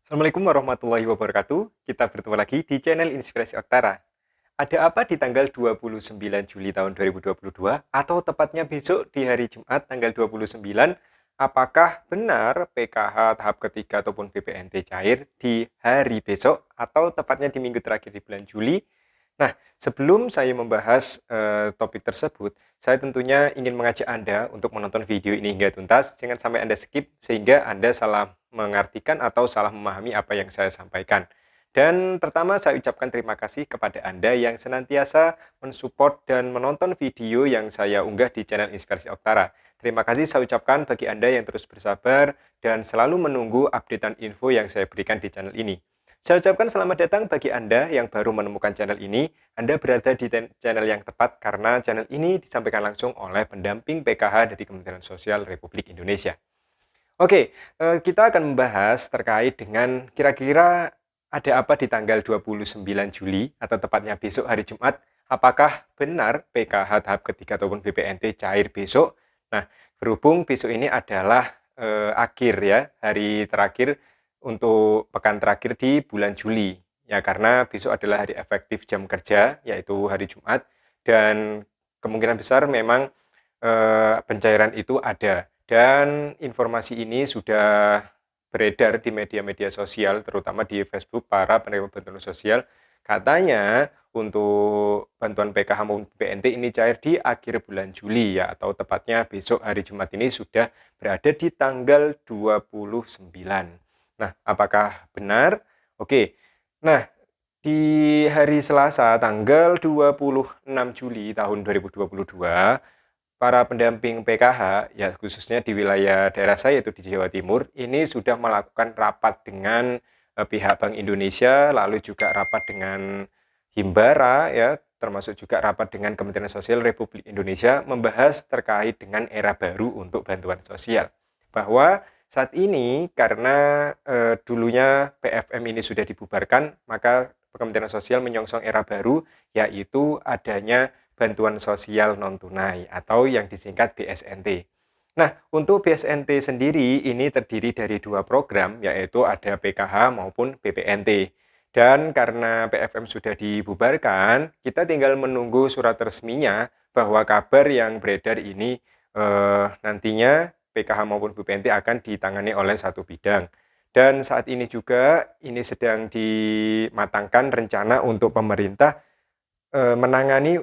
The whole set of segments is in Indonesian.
Assalamualaikum warahmatullahi wabarakatuh. Kita bertemu lagi di channel Inspirasi Oktara. Ada apa di tanggal 29 Juli tahun 2022 atau tepatnya besok di hari Jumat tanggal 29? Apakah benar PKH tahap ketiga ataupun BPNT cair di hari besok atau tepatnya di minggu terakhir di bulan Juli? Nah, sebelum saya membahas topik tersebut, saya tentunya ingin mengajak Anda untuk menonton video ini hingga tuntas. Jangan sampai Anda skip sehingga Anda salah mengartikan atau salah memahami apa yang saya sampaikan. Dan pertama saya ucapkan terima kasih kepada Anda yang senantiasa mensupport dan menonton video yang saya unggah di channel Inspirasi Oktara. Terima kasih saya ucapkan bagi Anda yang terus bersabar dan selalu menunggu updatean info yang saya berikan di channel ini. Saya ucapkan selamat datang bagi Anda yang baru menemukan channel ini. Anda berada di channel yang tepat karena channel ini disampaikan langsung oleh pendamping PKH dari Kementerian Sosial Republik Indonesia. Oke, kita akan membahas terkait dengan kira-kira ada apa di tanggal 29 Juli atau tepatnya besok hari Jumat. Apakah benar PKH tahap ketiga ataupun BPNT cair besok? Nah, berhubung besok ini adalah akhir ya, hari terakhir untuk pekan terakhir di bulan Juli. Ya, karena besok adalah hari efektif jam kerja, yaitu hari Jumat, dan kemungkinan besar memang pencairan itu ada. Dan informasi ini sudah beredar di media-media sosial, terutama di Facebook para penerima bantuan sosial. Katanya untuk bantuan PKH maupun BNT ini cair di akhir bulan Juli ya, atau tepatnya besok hari Jumat ini sudah berada di tanggal 29. Nah, apakah benar? Oke. Nah, di hari Selasa tanggal 26 Juli tahun 2022, para pendamping PKH, ya khususnya di wilayah daerah saya yaitu di Jawa Timur, ini sudah melakukan rapat dengan pihak Bank Indonesia, lalu juga rapat dengan Himbara, ya, termasuk juga rapat dengan Kementerian Sosial Republik Indonesia, membahas terkait dengan era baru untuk bantuan sosial. Bahwa saat ini karena dulunya PFM ini sudah dibubarkan, maka Kementerian Sosial menyongsong era baru, yaitu adanya bantuan sosial non-tunai atau yang disingkat BSNT. Nah, untuk BSNT sendiri ini terdiri dari dua program, yaitu ada PKH maupun BPNT. Dan karena PFM sudah dibubarkan, kita tinggal menunggu surat resminya bahwa kabar yang beredar ini nantinya PKH maupun BPNT akan ditangani oleh satu bidang. Dan saat ini juga ini sedang dimatangkan rencana untuk pemerintah menangani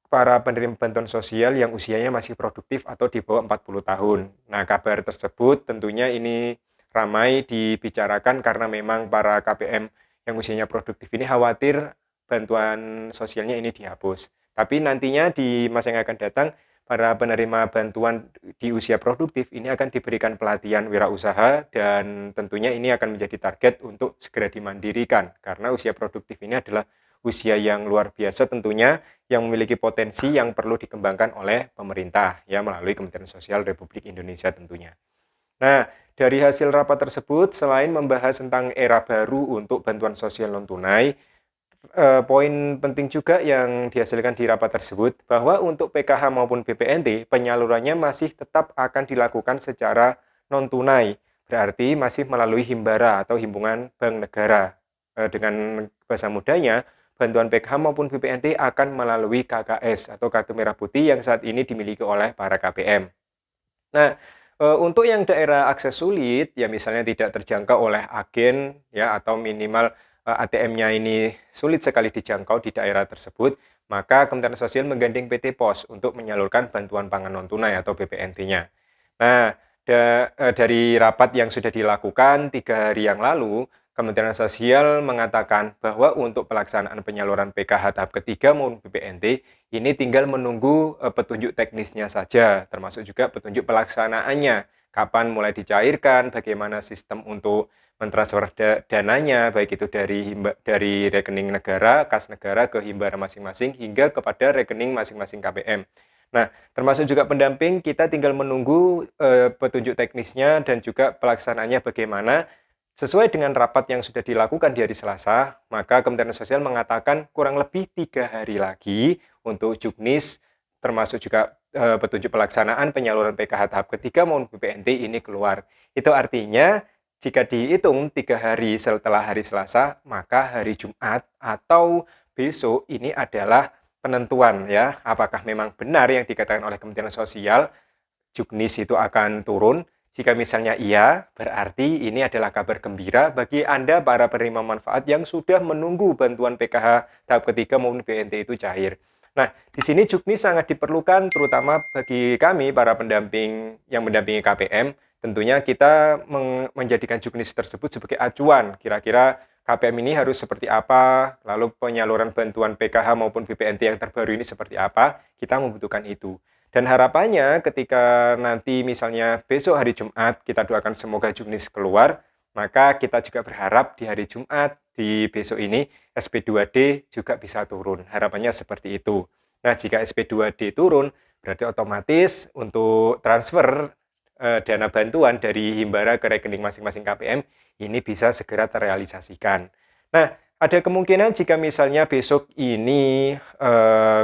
para penerima bantuan sosial yang usianya masih produktif atau di bawah 40 tahun. Nah, kabar tersebut tentunya ini ramai dibicarakan karena memang para KPM yang usianya produktif ini khawatir bantuan sosialnya ini dihapus. Tapi nantinya di masa yang akan datang, para penerima bantuan di usia produktif ini akan diberikan pelatihan wirausaha dan tentunya ini akan menjadi target untuk segera dimandirikan karena usia produktif ini adalah usia yang luar biasa tentunya yang memiliki potensi yang perlu dikembangkan oleh pemerintah ya melalui Kementerian Sosial Republik Indonesia tentunya. Nah, dari hasil rapat tersebut selain membahas tentang era baru untuk bantuan sosial non tunai, poin penting juga yang dihasilkan di rapat tersebut bahwa untuk PKH maupun BPNT penyalurannya masih tetap akan dilakukan secara non tunai, berarti masih melalui himbara atau himpunan bank negara. Dengan bahasa mudanya, bantuan PKH maupun BPNT akan melalui KKS atau kartu merah putih yang saat ini dimiliki oleh para KPM. Nah, untuk yang daerah akses sulit, ya misalnya tidak terjangkau oleh agen ya atau minimal ATM-nya ini sulit sekali dijangkau di daerah tersebut, maka Kementerian Sosial menggandeng PT POS untuk menyalurkan bantuan pangan non tunai atau BPNT-nya. Nah, dari rapat yang sudah dilakukan 3 hari yang lalu, Kementerian Sosial mengatakan bahwa untuk pelaksanaan penyaluran PKH tahap ketiga maupun BPNT ini tinggal menunggu petunjuk teknisnya saja, termasuk juga petunjuk pelaksanaannya. Kapan mulai dicairkan, bagaimana sistem untuk mentransfer dananya, baik itu dari rekening negara, kas negara ke himbara masing-masing, hingga kepada rekening masing-masing KPM. Nah, termasuk juga pendamping, kita tinggal menunggu petunjuk teknisnya dan juga pelaksanaannya bagaimana. Sesuai dengan rapat yang sudah dilakukan di hari Selasa, maka Kementerian Sosial mengatakan kurang lebih 3 hari lagi untuk juknis, termasuk juga petunjuk pelaksanaan penyaluran PKH tahap ketiga maupun BPNT ini keluar. Itu artinya Jika dihitung 3 hari setelah hari Selasa, maka hari Jumat atau besok ini adalah penentuan ya, apakah memang benar yang dikatakan oleh Kementerian Sosial, juknis itu akan turun. Jika misalnya iya, berarti ini adalah kabar gembira bagi Anda para penerima manfaat yang sudah menunggu bantuan PKH tahap ketiga maupun BNT itu cair. Nah, di sini juknis sangat diperlukan terutama bagi kami para pendamping yang mendampingi KPM. Tentunya kita menjadikan juknis tersebut sebagai acuan. Kira-kira KPM ini harus seperti apa, lalu penyaluran bantuan PKH maupun BPNT yang terbaru ini seperti apa, kita membutuhkan itu. Dan harapannya ketika nanti misalnya besok hari Jumat, kita doakan semoga juknis keluar, maka kita juga berharap di hari Jumat, di besok ini, SP2D juga bisa turun. Harapannya seperti itu. Nah, jika SP2D turun, berarti otomatis untuk transfer dana bantuan dari Himbara ke rekening masing-masing KPM, ini bisa segera terrealisasikan. Nah, ada kemungkinan jika misalnya besok ini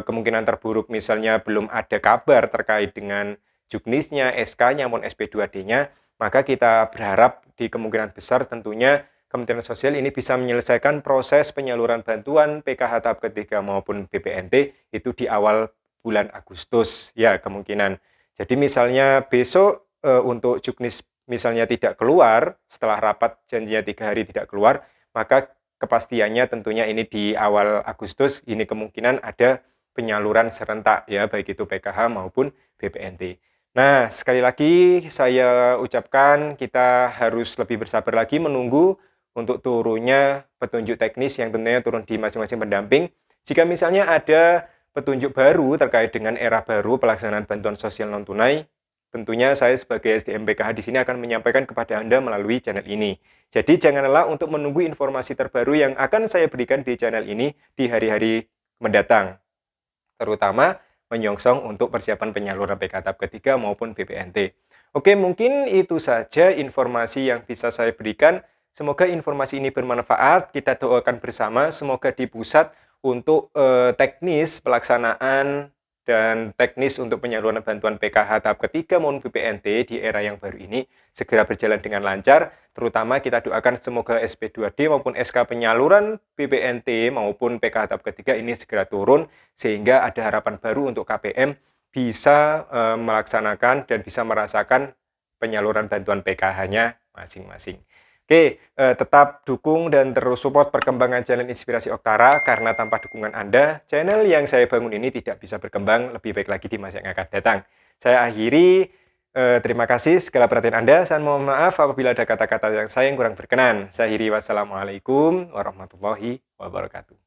kemungkinan terburuk misalnya belum ada kabar terkait dengan juknisnya, SK-nya maupun SP2D-nya, maka kita berharap di kemungkinan besar tentunya Kementerian Sosial ini bisa menyelesaikan proses penyaluran bantuan PKH tahap ketiga maupun BPNT itu di awal bulan Agustus ya kemungkinan. Jadi misalnya besok untuk juknis misalnya tidak keluar, setelah rapat janjinya 3 hari tidak keluar, maka kepastiannya tentunya ini di awal Agustus ini kemungkinan ada penyaluran serentak ya baik itu PKH maupun BPNT. Nah, sekali lagi saya ucapkan kita harus lebih bersabar lagi menunggu untuk turunnya petunjuk teknis yang tentunya turun di masing-masing pendamping. Jika misalnya ada petunjuk baru terkait dengan era baru pelaksanaan bantuan sosial non-tunai, tentunya saya sebagai SDM PKH di sini akan menyampaikan kepada Anda melalui channel ini. Jadi jangan lelah untuk menunggu informasi terbaru yang akan saya berikan di channel ini di hari-hari mendatang. Terutama menyongsong untuk persiapan penyaluran PKH tahap ketiga maupun BPNT. Oke, mungkin itu saja informasi yang bisa saya berikan. Semoga informasi ini bermanfaat. Kita doakan bersama semoga di pusat untuk teknis pelaksanaan dan teknis untuk penyaluran bantuan PKH tahap ketiga maupun BPNT di era yang baru ini segera berjalan dengan lancar. Terutama kita doakan semoga SP2D maupun SK penyaluran BPNT maupun PKH tahap ketiga ini segera turun sehingga ada harapan baru untuk KPM bisa melaksanakan dan bisa merasakan penyaluran bantuan PKH-nya masing-masing. Oke, tetap dukung dan terus support perkembangan channel Inspirasi Oktara karena tanpa dukungan Anda, channel yang saya bangun ini tidak bisa berkembang lebih baik lagi di masa yang akan datang. Saya akhiri, terima kasih segala perhatian Anda. Saya mohon maaf apabila ada kata-kata yang saya kurang berkenan. Saya akhiri, wassalamualaikum warahmatullahi wabarakatuh.